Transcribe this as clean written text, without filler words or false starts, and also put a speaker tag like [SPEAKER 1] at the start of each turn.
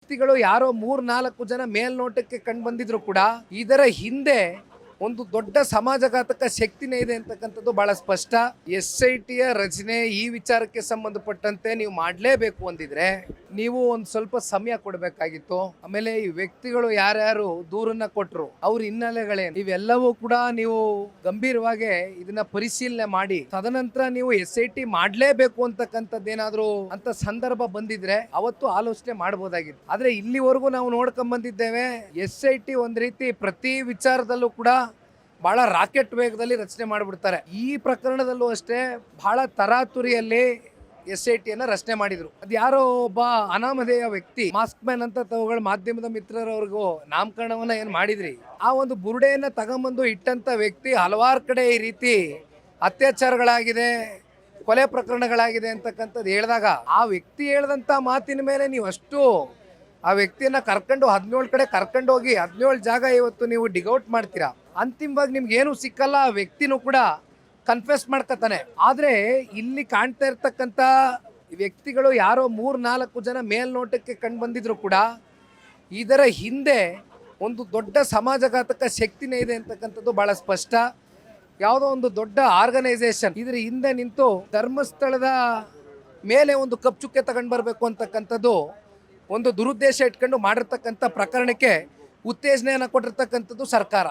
[SPEAKER 1] ವ್ಯಕ್ತಿಗಳು ಯಾರೋ 3-4 ಜನ ಮೇಲ್ನೋಟಕ್ಕೆ ಕಂಡು ಬಂದಿದ್ರು ಕೂಡ ಇದರ ಹಿಂದೆ ಒಂದು ದೊಡ್ಡ ಸಮಾಜಘಾತಕ ಶಕ್ತಿನೇ ಇದೆ ಅಂತಕ್ಕಂಥದ್ದು ಬಹಳ ಸ್ಪಷ್ಟ. SITಯ ರಚನೆ ಈ ವಿಚಾರಕ್ಕೆ ಸಂಬಂಧಪಟ್ಟಂತೆ ನೀವು ಮಾಡಲೇಬೇಕು ಅಂದಿದ್ರೆ ನೀವು ಒಂದು ಸ್ವಲ್ಪ ಸಮಯ ಕೊಡಬೇಕಾಗಿತ್ತು. ಆಮೇಲೆ ಈ ವ್ಯಕ್ತಿಗಳು ಯಾರ್ಯಾರು ದೂರನ್ನ ಕೊಟ್ಟರು ಅವ್ರ ಹಿನ್ನೆಲೆಗಳೇನು ಇವೆಲ್ಲವೂ ಕೂಡ ನೀವು ಗಂಭೀರವಾಗಿ ಇದನ್ನ ಪರಿಶೀಲನೆ ಮಾಡಿ ತದನಂತರ ನೀವು SIT ಮಾಡಲೇಬೇಕು ಅಂತಕ್ಕಂಥದ್ದೇನಾದ್ರೂ ಅಂತ ಸಂದರ್ಭ ಬಂದಿದ್ರೆ ಅವತ್ತು ಆಲೋಚನೆ ಮಾಡಬಹುದಾಗಿತ್ತು. ಆದ್ರೆ ಇಲ್ಲಿವರೆಗೂ ನಾವು ನೋಡ್ಕೊಂಡ್ ಬಂದಿದ್ದೇವೆ SIT ಒಂದ್ ರೀತಿ ಪ್ರತಿ ವಿಚಾರದಲ್ಲೂ ಕೂಡ ಬಹಳ ರಾಕೆಟ್ ವೇಗದಲ್ಲಿ ರಚನೆ ಮಾಡಿಬಿಡ್ತಾರೆ. ಈ ಪ್ರಕರಣದಲ್ಲೂ ಅಷ್ಟೇ ಬಹಳ ತರಾತುರಿಯಲ್ಲಿ SITಯನ್ನ ರಚನೆ ಮಾಡಿದ್ರು. ಅದು ಯಾರೋ ಒಬ್ಬ ಅನಾಮಧೇಯ ವ್ಯಕ್ತಿ ಮಾಸ್ಕ್ ಮ್ಯಾನ್ ಅಂತ ತಾವುಗಳು ಮಾಧ್ಯಮದ ಮಿತ್ರರವ್ರಿಗೂ ನಾಮಕರಣವನ್ನ ಏನ್ ಮಾಡಿದ್ರಿ, ಆ ಒಂದು ಬುರುಡೆಯನ್ನ ತಗೊಂಬಂದು ಇಟ್ಟಂತ ವ್ಯಕ್ತಿ ಹಲವಾರು ಕಡೆ ಈ ರೀತಿ ಅತ್ಯಾಚಾರಗಳಾಗಿದೆ, ಕೊಲೆ ಪ್ರಕರಣಗಳಾಗಿದೆ ಅಂತಕ್ಕಂಥದ್ದು ಹೇಳಿದಾಗ ಆ ವ್ಯಕ್ತಿ ಹೇಳಿದಂತ ಮಾತಿನ ಮೇಲೆ ನೀವು ಅಷ್ಟು ಆ ವ್ಯಕ್ತಿಯನ್ನ ಕರ್ಕೊಂಡು 17 ಕಡೆ ಕರ್ಕೊಂಡು ಹೋಗಿ 17 ಜಾಗ ಇವತ್ತು ನೀವು ಡಿಗೌಟ್ ಮಾಡ್ತೀರಾ. ಅಂತಿಮವಾಗಿ ನಿಮ್ಗೆ ಏನು ಸಿಕ್ಕಲ್ಲ, ಆ ವ್ಯಕ್ತಿನೂ ಕೂಡ ಕನ್ಫೆಸ್ ಮಾಡ್ಕೊತಾನೆ. ಆದ್ರೆ ಇಲ್ಲಿ ಕಾಣ್ತಾ ಇರ್ತಕ್ಕಂಥ ವ್ಯಕ್ತಿಗಳು ಯಾರೋ 3-4 ಜನ ಮೇಲ್ನೋಟಕ್ಕೆ ಕಂಡು ಬಂದಿದ್ರು ಕೂಡ ಇದರ ಹಿಂದೆ ಒಂದು ದೊಡ್ಡ ಸಮಾಜಘಾತಕ ಶಕ್ತಿನೇ ಇದೆ ಅಂತಕ್ಕಂಥದ್ದು ಬಹಳ ಸ್ಪಷ್ಟ. ಯಾವುದೋ ಒಂದು ದೊಡ್ಡ ಆರ್ಗನೈಸೇಷನ್ ಇದ್ರ ಹಿಂದೆ ನಿಂತು ಧರ್ಮಸ್ಥಳದ ಮೇಲೆ ಒಂದು ಕಪ್ಚುಕ್ಕೆ ತಗೊಂಡು ಬರಬೇಕು ಅಂತಕ್ಕಂಥದ್ದು ಒಂದು ದುರುದ್ದೇಶ ಇಟ್ಕೊಂಡು ಮಾಡಿರ್ತಕ್ಕಂಥ ಪ್ರಕರಣಕ್ಕೆ ಉತ್ತೇಜನೆಯನ್ನು ಕೊಟ್ಟಿರ್ತಕ್ಕಂಥದ್ದು ಸರ್ಕಾರ.